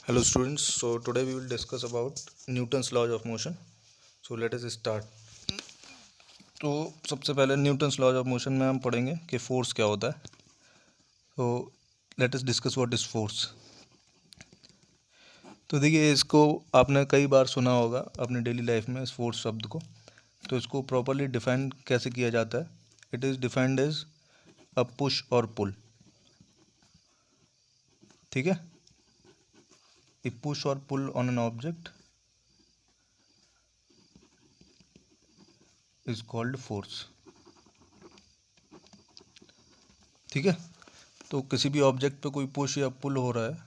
Hello students, so today we will discuss about Newton's laws of motion. So let us start. तो सबसे पहले Newton's laws of motion में हम पढ़ेंगे कि फोर्स क्या होता है. तो let us discuss what is force. तो देखिए, इसको आपने कई बार सुना होगा अपने डेली लाइफ में इस फोर्स शब्द को. तो इसको प्रॉपरली डिफाइन कैसे किया जाता है? It is defined as a push और पुल. ठीक है, ए पुश और pull on an object is called force. ठीक है, तो किसी भी ऑब्जेक्ट पे कोई पुश या पुल हो रहा है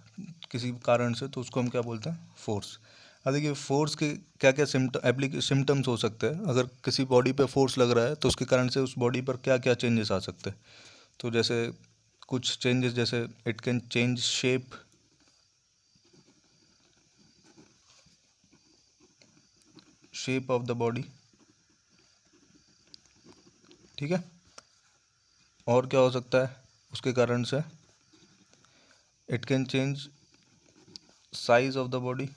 किसी कारण से, तो उसको हम क्या बोलते हैं? फोर्स. अब देखिए, फोर्स के क्या क्या सिम्टम्स हो सकते हैं. अगर किसी बॉडी पे फोर्स लग रहा है तो उसके कारण से उस बॉडी पर क्या क्या चेंजेस आ सकते हैं. तो जैसे कुछ चेंजेस, जैसे it can change shape of the body. ठीक है, और क्या हो सकता है उसके कारण से? It can change size of the body.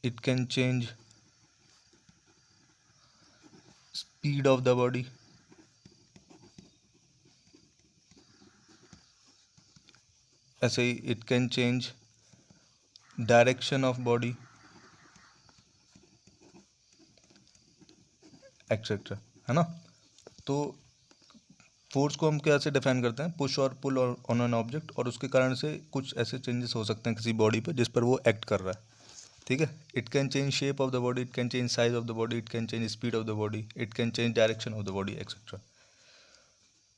It can change speed of the body. ऐसे ही it can change direction of body etcetera. है ना? तो फोर्स को हम कैसे डिफाइन करते हैं? पुश और पुल ऑन एन ऑब्जेक्ट, और उसके कारण से कुछ ऐसे चेंजेस हो सकते हैं किसी बॉडी पे जिस पर वो एक्ट कर रहा है. ठीक है, it can change shape of the body, it can change size of the body, it can change speed of the body, it can change direction of the body etcetera.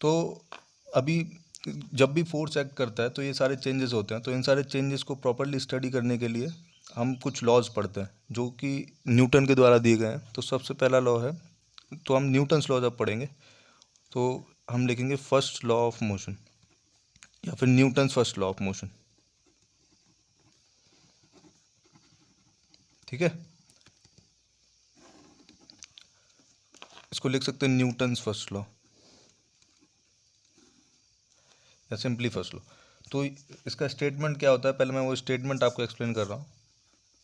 तो अभी जब भी फोर्स एक्ट करता है तो ये सारे changes होते हैं. तो इन सारे चेंजेस को प्रॉपरली स्टडी करने के लिए हम कुछ लॉज पढ़ते हैं जो कि न्यूटन के द्वारा दिए गए हैं. तो सबसे पहला लॉ है, तो हम न्यूटन्स लॉज अब पढ़ेंगे. तो हम लिखेंगे फर्स्ट लॉ ऑफ मोशन, या फिर Newton's first law of motion. ठीक है, इसको लिख सकते हैं न्यूटन्स फर्स्ट लॉ या सिंपली फर्स्ट लॉ. तो इसका स्टेटमेंट क्या होता है, पहले मैं वो स्टेटमेंट आपको एक्सप्लेन कर रहा हूँ.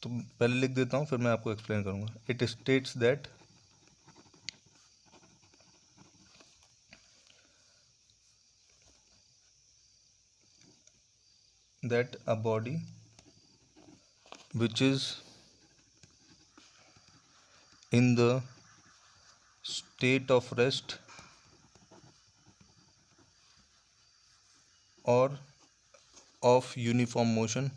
तो पहले लिख देता हूँ, फिर मैं आपको एक्सप्लेन करूँगा. It states that a body which is in the state of rest or of uniform motion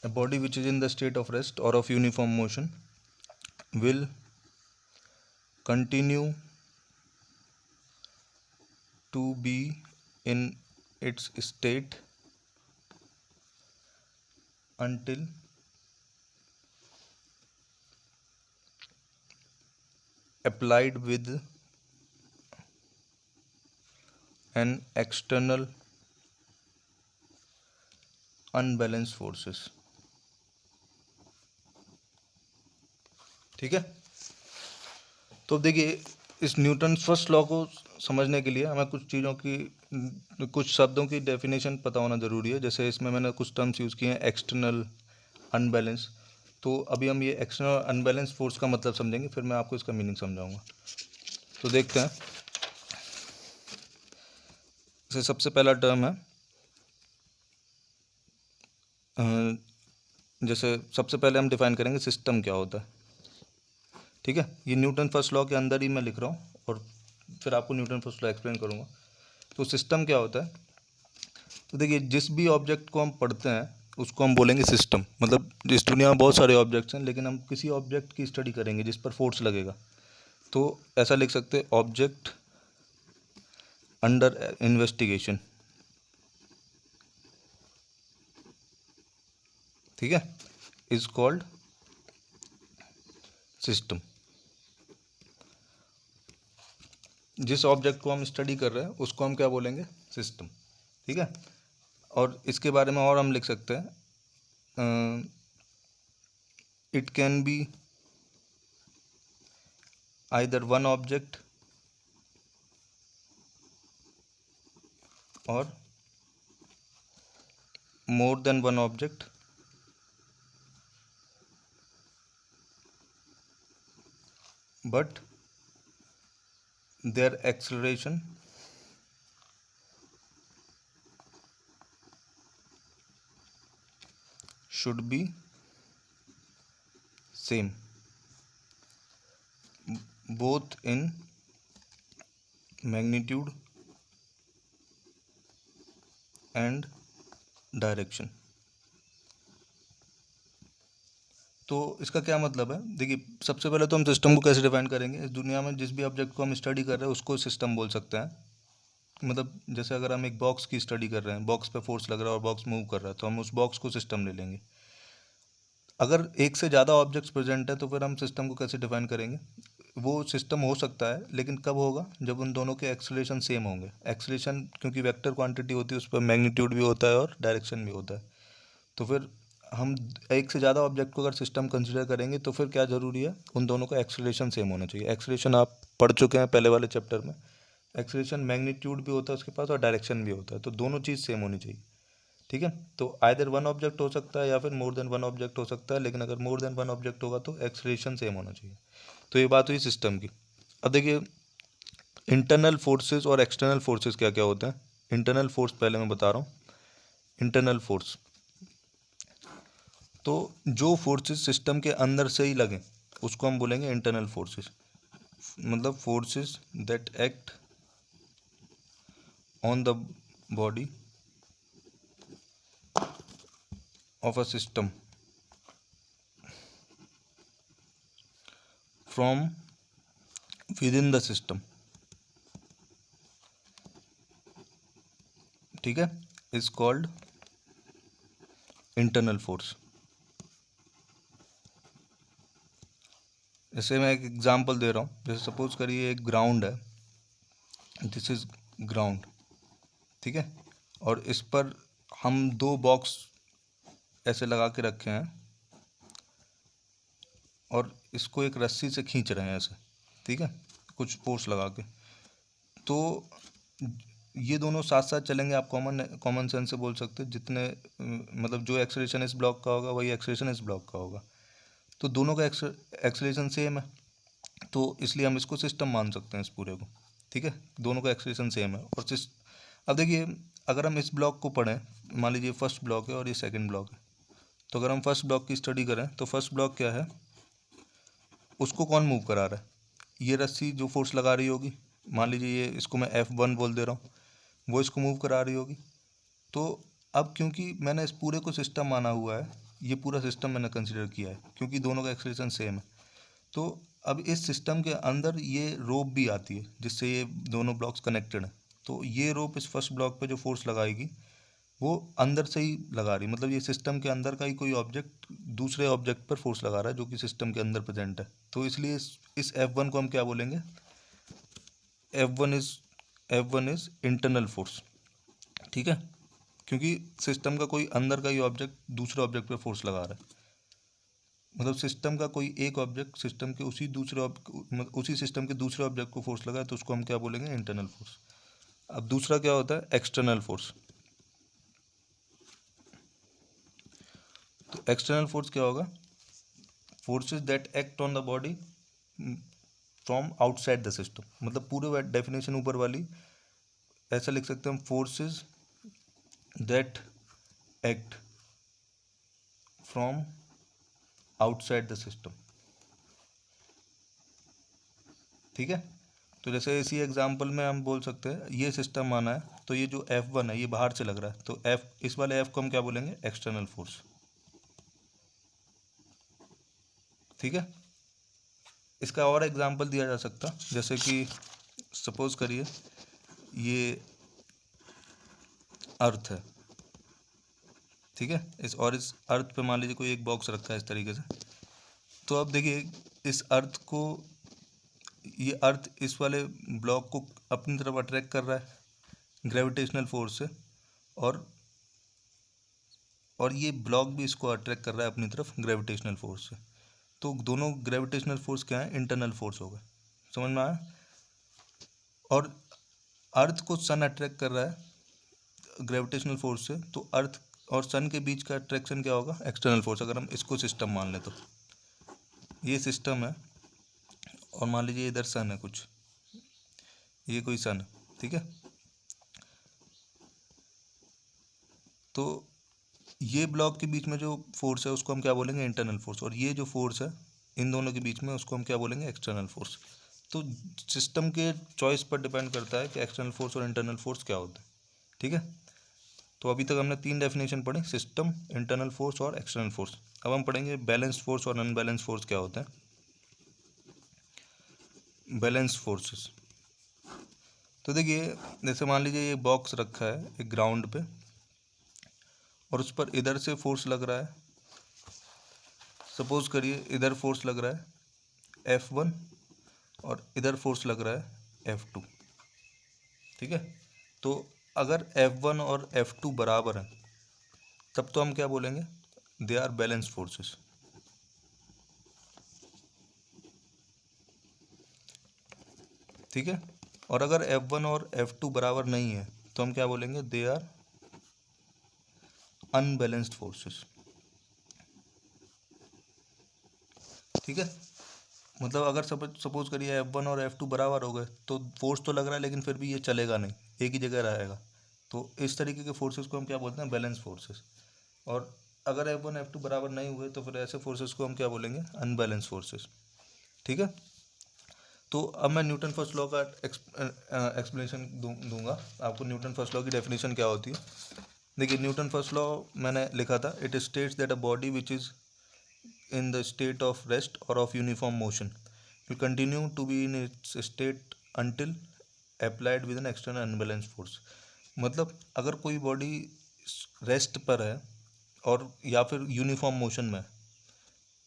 a body which is in the state of rest or of uniform motion will continue to be in its state until applied with an external unbalanced forces. ठीक है, तो देखिए, इस Newton first law को समझने के लिए हमें कुछ चीज़ों की, कुछ शब्दों की डेफिनेशन पता होना ज़रूरी है. जैसे इसमें मैंने कुछ टर्म्स यूज़ किए हैं, एक्सटर्नल, अनबैलेंस. तो अभी हम ये एक्सटर्नल अनबैलेंस फोर्स का मतलब समझेंगे, फिर मैं आपको इसका मीनिंग समझाऊंगा. तो देखते हैं. सबसे पहला टर्म है, जैसे सबसे पहले हम डिफाइन करेंगे सिस्टम क्या होता है. ठीक है, ये न्यूटन फर्स्ट लॉ के अंदर ही मैं लिख रहा हूँ और फिर आपको न्यूटन फर्स्ट लॉ एक्सप्लेन करूँगा. तो सिस्टम क्या होता है? तो देखिए, जिस भी ऑब्जेक्ट को हम पढ़ते हैं उसको हम बोलेंगे सिस्टम. मतलब इस दुनिया में बहुत सारे ऑब्जेक्ट्स हैं, लेकिन हम किसी ऑब्जेक्ट की स्टडी करेंगे जिस पर फोर्स लगेगा. तो ऐसा लिख सकते हैं, ऑब्जेक्ट अंडर इन्वेस्टिगेशन. ठीक है, इज कॉल्ड सिस्टम. जिस ऑब्जेक्ट को हम स्टडी कर रहे हैं उसको हम क्या बोलेंगे? सिस्टम. ठीक है, और इसके बारे में और हम लिख सकते हैं, it can be either one object और more than one object but their acceleration should be same both in magnitude and direction. तो इसका क्या मतलब है, देखिए सबसे पहले तो हम सिस्टम को कैसे डिफाइन करेंगे। इस दुनिया में जिस भी ऑब्जेक्ट को हम स्टडी कर रहे हैं उसको सिस्टम बोल सकते हैं। मतलब जैसे अगर हम एक बॉक्स की स्टडी कर रहे हैं, बॉक्स पे फोर्स लग रहा है और बॉक्स मूव कर रहा है, तो हम उस बॉक्स को सिस्टम ले लेंगे। अगर एक से ज़्यादा ऑब्जेक्ट्स प्रेजेंट है तो फिर हम सिस्टम को कैसे डिफाइन करेंगे। वो सिस्टम हो सकता है लेकिन कब होगा, जब उन दोनों के एक्सेलरेशन सेम होंगे। एक्सेलरेशन क्योंकि वेक्टर क्वांटिटी होती है, उस पर मैग्नीट्यूड भी होता है और डायरेक्शन भी होता है। तो फिर हम एक से ज़्यादा ऑब्जेक्ट को अगर सिस्टम कंसिडर करेंगे तो फिर क्या ज़रूरी है, उन दोनों का एक्सेलरेशन सेम होना चाहिए। एक्सेलरेशन आप पढ़ चुके हैं पहले वाले चैप्टर में। एक्सेलरेशन मैग्नीट्यूड भी होता है उसके पास और डायरेक्शन भी होता है, तो दोनों चीज़ सेम होनी चाहिए। ठीक है, तो आइदर वन ऑब्जेक्ट हो सकता है या फिर मोर देन वन ऑब्जेक्ट हो सकता है, लेकिन अगर मोर देन वन ऑब्जेक्ट होगा तो एक्सेलरेशन सेम होना चाहिए। तो ये बात हुई सिस्टम की। अब देखिए इंटरनल फोर्सेस और एक्सटर्नल फोर्सेस क्या क्या होते हैं। इंटरनल फोर्स पहले मैं बता रहा हूँ। इंटरनल फोर्स तो जो फोर्सेस सिस्टम के अंदर से ही लगे उसको हम बोलेंगे इंटरनल फोर्सेस। मतलब forces that act on the body of a system from within the system। ठीक है, is called internal force। जैसे मैं एक एग्जांपल दे रहा हूँ, जैसे सपोज करिए एक ग्राउंड है, दिस इज ग्राउंड। ठीक है, और इस पर हम दो बॉक्स ऐसे लगा के रखे हैं और इसको एक रस्सी से खींच रहे हैं ऐसे। ठीक है, कुछ फोर्स लगा के। तो ये दोनों साथ साथ चलेंगे। आप कॉमन सेंस से बोल सकते हैं जितने मतलब जो एक्सेलरेशन इस ब्लॉक का होगा वही एक्सेलरेशन इस ब्लॉक का होगा। तो दोनों का एक्सेलरेशन सेम है, तो इसलिए हम इसको सिस्टम मान सकते हैं इस पूरे को। ठीक है, दोनों का एक्सेलरेशन सेम है। और अब देखिए अगर हम इस ब्लॉक को पढ़ें, मान लीजिए फर्स्ट ब्लॉक है और ये सेकंड ब्लॉक है, तो अगर हम फर्स्ट ब्लॉक की स्टडी करें तो फर्स्ट ब्लॉक क्या है, उसको कौन मूव करा रहा है, ये रस्सी जो फोर्स लगा रही होगी। मान लीजिए ये इसको मैं F1 बोल दे रहा हूँ, वो इसको मूव करा रही होगी। तो अब क्योंकि मैंने इस पूरे को सिस्टम माना हुआ है, ये पूरा सिस्टम मैंने कंसिडर किया है क्योंकि दोनों का एक्सेलरेशन सेम है। तो अब इस सिस्टम के अंदर ये रोप भी आती है जिससे ये दोनों ब्लॉक्स कनेक्टेड हैं। तो ये रोप इस फर्स्ट ब्लॉक पे जो फोर्स लगाएगी वो अंदर से ही लगा रही, मतलब ये सिस्टम के अंदर का ही कोई ऑब्जेक्ट दूसरे ऑब्जेक्ट पर फोर्स लगा रहा है जो कि सिस्टम के अंदर प्रेजेंट है। तो इसलिए इस F1 को हम क्या बोलेंगे, F1 इज इंटरनल फोर्स। ठीक है, क्योंकि सिस्टम का कोई अंदर का ही ऑब्जेक्ट दूसरे ऑब्जेक्ट पे फोर्स लगा रहा है। मतलब सिस्टम का कोई एक ऑब्जेक्ट सिस्टम के उसी सिस्टम के दूसरे ऑब्जेक्ट को फोर्स लगा है, तो उसको हम क्या बोलेंगे, इंटरनल फोर्स। अब दूसरा क्या होता है, एक्सटर्नल फोर्स। तो एक्सटर्नल फोर्स क्या होगा, forces that act on the body from outside the system. मतलब पूरे डेफिनेशन ऊपर वाली ऐसा लिख सकते हैं हम, forces that act from outside the system. ठीक है, तो जैसे इसी एग्जांपल में हम बोल सकते हैं ये सिस्टम माना है, तो ये जो F1 है ये बाहर से लग रहा है, तो इस वाले F को हम क्या बोलेंगे, एक्सटर्नल फोर्स। ठीक है, इसका और एग्जांपल दिया जा सकता, जैसे कि सपोज करिए ये अर्थ है। ठीक है, इस अर्थ पे मान लीजिए कोई एक बॉक्स रखा है इस तरीके से। तो अब देखिए इस अर्थ को, ये अर्थ इस वाले ब्लॉक को अपनी तरफ अट्रैक्ट कर रहा है ग्रेविटेशनल फोर्स से, और ये ब्लॉक भी इसको अट्रैक्ट कर रहा है अपनी तरफ ग्रेविटेशनल फोर्स से। तो दोनों ग्रेविटेशनल फोर्स क्या है, इंटरनल फोर्स हो गए। समझ में आया। और अर्थ को सन अट्रैक्ट कर रहा है ग्रेविटेशनल फोर्स से, तो अर्थ और सन के बीच का अट्रैक्शन क्या होगा, एक्सटर्नल फोर्स। अगर हम इसको सिस्टम मान लें तो ये सिस्टम है, और मान लीजिए इधर सन है कुछ, ये कोई सन है, ठीक है। तो ये ब्लॉक के बीच में जो फोर्स है उसको हम क्या बोलेंगे, इंटरनल फोर्स, और ये जो फोर्स है इन दोनों के बीच में उसको हम क्या बोलेंगे, एक्सटर्नल फोर्स। तो सिस्टम के चॉइस पर डिपेंड करता है कि एक्सटर्नल फोर्स और इंटरनल फोर्स क्या होता है, ठीक है। तो अभी तक हमने 3 डेफिनेशन पढ़ी, सिस्टम, इंटरनल फोर्स और एक्सटर्नल फोर्स। अब हम पढ़ेंगे बैलेंस्ड फोर्स और अनबैलेंस फोर्स क्या होते हैं। बैलेंस फोर्सेस, तो देखिए जैसे मान लीजिए ये बॉक्स रखा है एक ग्राउंड पे, और उस पर इधर से फोर्स लग रहा है, सपोज करिए इधर फोर्स लग रहा है F1 और इधर फोर्स लग रहा है F2, ठीक है। तो अगर F1 और F2 बराबर हैं तब तो हम क्या बोलेंगे, दे आर बैलेंस फोर्सेस, ठीक है। और अगर F1 और F2 बराबर नहीं है तो हम क्या बोलेंगे, दे आर अनबैलेंस्ड फोर्सेस, ठीक है। मतलब अगर सपोज करिए F1 और F2 बराबर हो गए तो फोर्स तो लग रहा है लेकिन फिर भी ये चलेगा नहीं, एक ही जगह रहेगा। तो इस तरीके के फोर्सेस को हम क्या बोलते हैं, बैलेंस फोर्सेस। और अगर F1 F2 बराबर नहीं हुए तो फिर ऐसे फोर्सेस को हम क्या बोलेंगे, अनबैलेंस फोर्सेस, ठीक है। तो अब मैं न्यूटन फर्स्ट लॉ का एक्सप्लेनेशन दूंगा आपको। न्यूटन फर्स्ट लॉ की डेफिनेशन क्या होती है, देखिए न्यूटन फर्स्ट लॉ मैंने लिखा था, it states that a body which is in the state of rest or of uniform motion will continue to be in its state until applied with an external unbalanced force। मतलब अगर कोई body rest पर है और या फिर uniform motion में,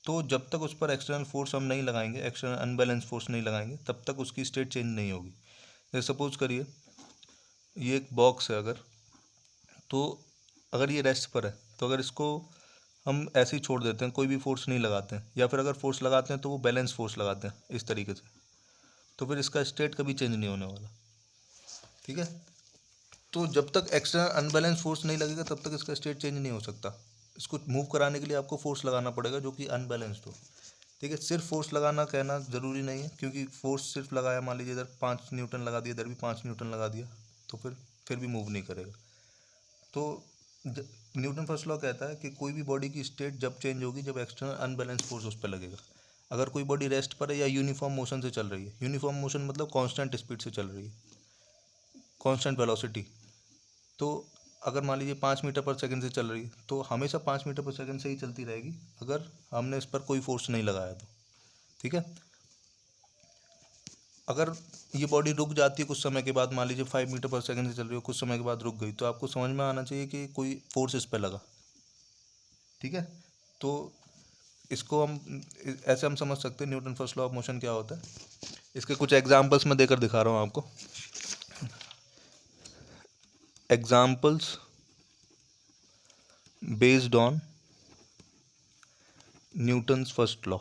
तो जब तक उस पर एक्सटर्नल फोर्स हम नहीं लगाएंगे, एक्सटर्नल अनबैलेंस फोर्स नहीं लगाएंगे, तब तक उसकी स्टेट चेंज नहीं होगी। जैसे सपोज करिए ये एक बॉक्स है, अगर ये रेस्ट पर है तो अगर इसको हम ऐसे ही छोड़ देते हैं, कोई भी फोर्स नहीं लगाते हैं, या फिर अगर फोर्स लगाते हैं तो वो बैलेंस फोर्स लगाते हैं इस तरीके से, तो फिर इसका स्टेट कभी चेंज नहीं होने वाला, ठीक है। तो जब तक एक्सटर्नल अनबैलेंस फोर्स नहीं लगेगा तब तक इसका स्टेट चेंज नहीं हो सकता। इसको मूव कराने के लिए आपको फोर्स लगाना पड़ेगा जो कि अनबैलेंस्ड हो, ठीक है। सिर्फ फोर्स लगाना कहना ज़रूरी नहीं है, क्योंकि फोर्स सिर्फ लगाया, मान लीजिए इधर 5 न्यूटन लगा दिया, इधर भी 5 न्यूटन लगा दिया, तो फिर भी मूव नहीं करेगा। तो न्यूटन फर्स्ट लॉ कहता है कि कोई भी बॉडी की स्टेट जब चेंज होगी जब एक्सटर्नल अनबैलेंस फोर्स उस पर लगेगा। अगर कोई बॉडी रेस्ट पर है या यूनिफॉर्म मोशन से चल रही है, यूनिफॉर्म मोशन मतलब कांस्टेंट स्पीड से चल रही है, कांस्टेंट वेलोसिटी, तो अगर मान लीजिए 5 मीटर पर सेकंड से चल रही है तो हमेशा 5 मीटर पर सेकंड से ही चलती रहेगी अगर हमने इस पर कोई फोर्स नहीं लगाया तो, ठीक है। अगर ये बॉडी रुक जाती है कुछ समय के बाद, मान लीजिए 5 मीटर पर सेकंड से चल रही हो, कुछ समय के बाद रुक गई, तो आपको समझ में आना चाहिए कि कोई फोर्स इस पर लगा, ठीक है। तो इसको हम ऐसे हम समझ सकते हैं Newton first law of motion क्या होता है। इसके कुछ एग्जांपल्स मैं देकर दिखा रहा हूँ आपको। Examples based on Newton's first law,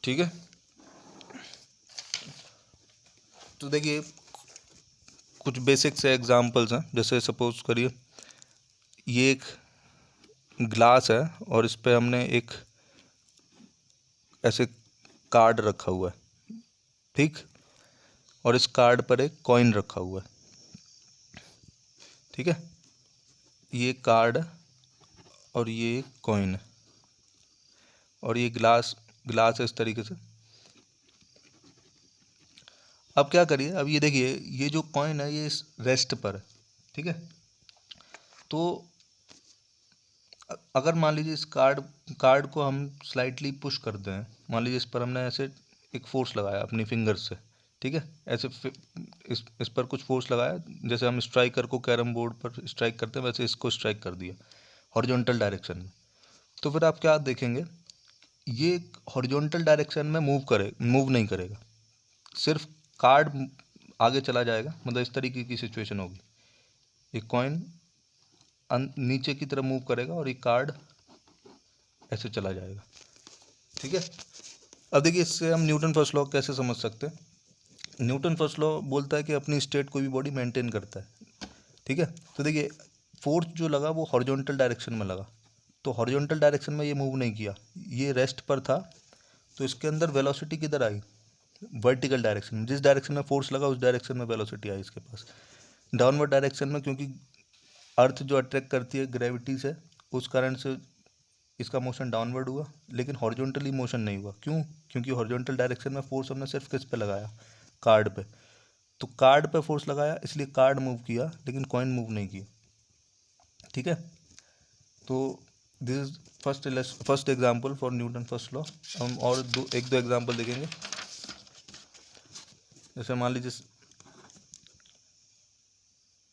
ठीक है। तो देखिए कुछ बेसिक से एग्जांपल्स हैं, जैसे सपोज करिए ये एक ग्लास है और इस पे हमने एक ऐसे कार्ड रखा हुआ है, ठीक, और इस कार्ड पर एक कॉइन रखा हुआ है, ठीक है। ये कार्ड है और ये एक कॉइन है और ये ग्लास है इस तरीके से। अब क्या करिए, अब ये देखिए ये जो कॉइन है ये इस रेस्ट पर है, ठीक है। तो अगर मान लीजिए इस कार्ड को हम स्लाइटली पुश करते हैं, मान लीजिए इस पर हमने ऐसे एक फोर्स लगाया अपनी फिंगर से, ठीक है, ऐसे इस पर कुछ फोर्स लगाया, जैसे हम स्ट्राइकर को कैरम बोर्ड पर स्ट्राइक करते हैं वैसे इसको स्ट्राइक कर दिया हॉरिजॉन्टल डायरेक्शन में। तो फिर आप क्या देखेंगे, ये हॉरिजॉन्टल डायरेक्शन में मूव नहीं करेगा, सिर्फ कार्ड आगे चला जाएगा। मतलब इस तरीके की सिचुएशन होगी, एक कॉइन नीचे की तरफ मूव करेगा और ये कार्ड ऐसे चला जाएगा। ठीक है, अब देखिए इससे हम न्यूटन फर्स्ट लॉ कैसे समझ सकते हैं। न्यूटन फर्स्ट लॉ बोलता है कि अपनी स्टेट कोई भी बॉडी मेंटेन करता है। ठीक है, तो देखिए फोर्स जो लगा वो हॉरिजॉन्टल डायरेक्शन में लगा, तो हॉरिजॉन्टल डायरेक्शन में ये मूव नहीं किया, ये रेस्ट पर था, तो इसके अंदर वेलोसिटी किधर आई, वर्टिकल डायरेक्शन में। जिस डायरेक्शन में फोर्स लगा उस डायरेक्शन में वेलोसिटी आई इसके पास। डाउनवर्ड डायरेक्शन में, क्योंकि अर्थ जो अट्रैक्ट करती है ग्रेविटी से, उस कारण से इसका मोशन डाउनवर्ड हुआ, लेकिन हॉरिजॉन्टली मोशन नहीं हुआ। क्यों? क्योंकि हॉरिजॉन्टल डायरेक्शन में फोर्स हमने सिर्फ किस पे लगाया, कार्ड पे। तो कार्ड पे फोर्स लगाया इसलिए कार्ड मूव किया, लेकिन कॉइन मूव नहीं किया। ठीक है, तो this is first example for Newton first law. हम और एक दो एग्जांपल देखेंगे। जैसे मान लीजिए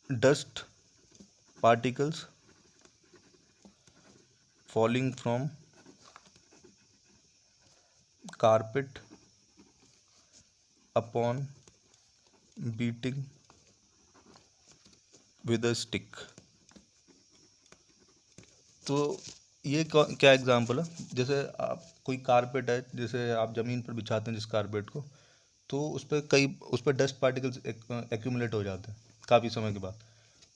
dust particles falling from carpet upon beating with a stick. तो ये क्या एग्जांपल है, जैसे आप कोई कारपेट है, जैसे आप ज़मीन पर बिछाते हैं जिस कारपेट को, तो उस पर डस्ट पार्टिकल्स एक्यूमुलेट हो जाते हैं काफ़ी समय के बाद।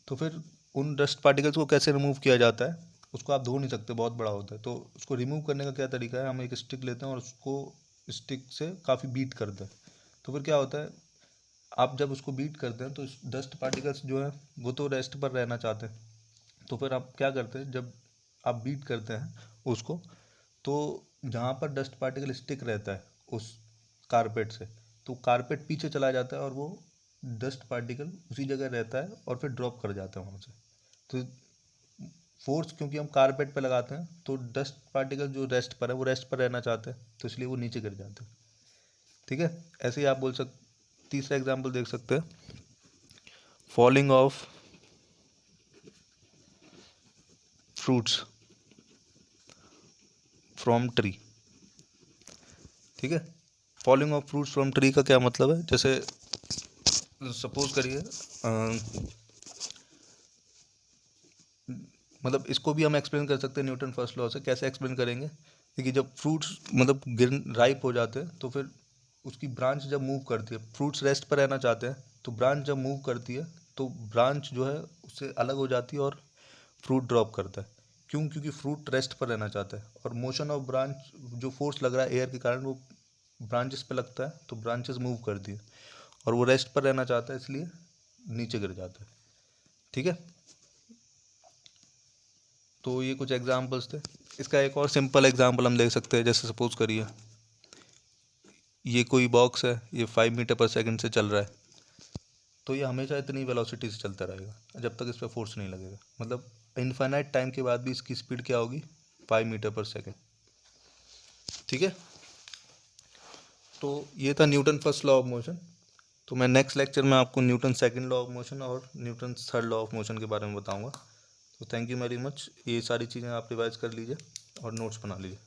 तो फिर उन डस्ट पार्टिकल्स को कैसे रिमूव किया जाता है, उसको आप धो नहीं सकते, बहुत बड़ा होता है। तो उसको रिमूव करने का क्या तरीका है, हम एक स्टिक लेते हैं और उसको स्टिक से काफ़ी बीट करते हैं। तो फिर क्या होता है, आप जब उसको बीट करते हैं तो डस्ट पार्टिकल्स जो है वो तो रेस्ट पर रहना चाहते हैं। तो फिर आप क्या करते हैं, जब आप बीट करते हैं उसको, तो जहाँ पर डस्ट पार्टिकल स्टिक रहता है उस कारपेट से, तो कारपेट पीछे चला जाता है और वो डस्ट पार्टिकल उसी जगह रहता है और फिर ड्रॉप कर जाता है वहाँ से। तो फोर्स क्योंकि हम कारपेट पे लगाते हैं, तो डस्ट पार्टिकल जो रेस्ट पर है वो रेस्ट पर रहना चाहते हैं, तो इसलिए वो नीचे गिर जाते हैं। ठीक है, ऐसे ही आप बोल सकते, तीसरा एग्जाम्पल देख सकते हैं, falling of fruits from tree. ठीक है, falling of fruits from tree का क्या मतलब है, जैसे सपोज करिए मतलब इसको भी हम एक्सप्लेन कर सकते हैं न्यूटन फर्स्ट लॉ से। कैसे एक्सप्लेन करेंगे, देखिए जब फ्रूट्स मतलब राइप हो जाते हैं, तो फिर उसकी ब्रांच जब मूव करती है, फ्रूट्स रेस्ट पर रहना चाहते हैं, तो ब्रांच जब मूव करती है तो ब्रांच जो है उससे अलग हो जाती है और फ्रूट ड्रॉप करता है। क्यों? क्योंकि फ्रूट रेस्ट पर रहना चाहता है, और मोशन ऑफ ब्रांच, जो फोर्स लग रहा है एयर के कारण, वो ब्रांचेस पे लगता है, तो ब्रांचेस मूव करती है, और वो रेस्ट पर रहना चाहता है इसलिए नीचे गिर जाता है। ठीक है, तो ये कुछ एग्जांपल्स थे। इसका एक और सिंपल एग्जांपल हम देख सकते हैं, जैसे सपोज करिए ये कोई बॉक्स है, ये 5 मीटर पर सेकंड से चल रहा है, तो ये हमेशा इतनी वेलोसिटी से चलता रहेगा जब तक इस पर फोर्स नहीं लगेगा। मतलब इनफाइनाइट टाइम के बाद भी इसकी स्पीड क्या होगी, 5 मीटर पर सेकंड। ठीक है, तो ये था Newton first law of motion. तो मैं नेक्स्ट लेक्चर में आपको Newton second law of motion और Newton third law of motion के बारे में बताऊंगा। तो थैंक यू वेरी मच। ये सारी चीज़ें आप रिवाइज कर लीजिए और नोट्स बना लीजिए।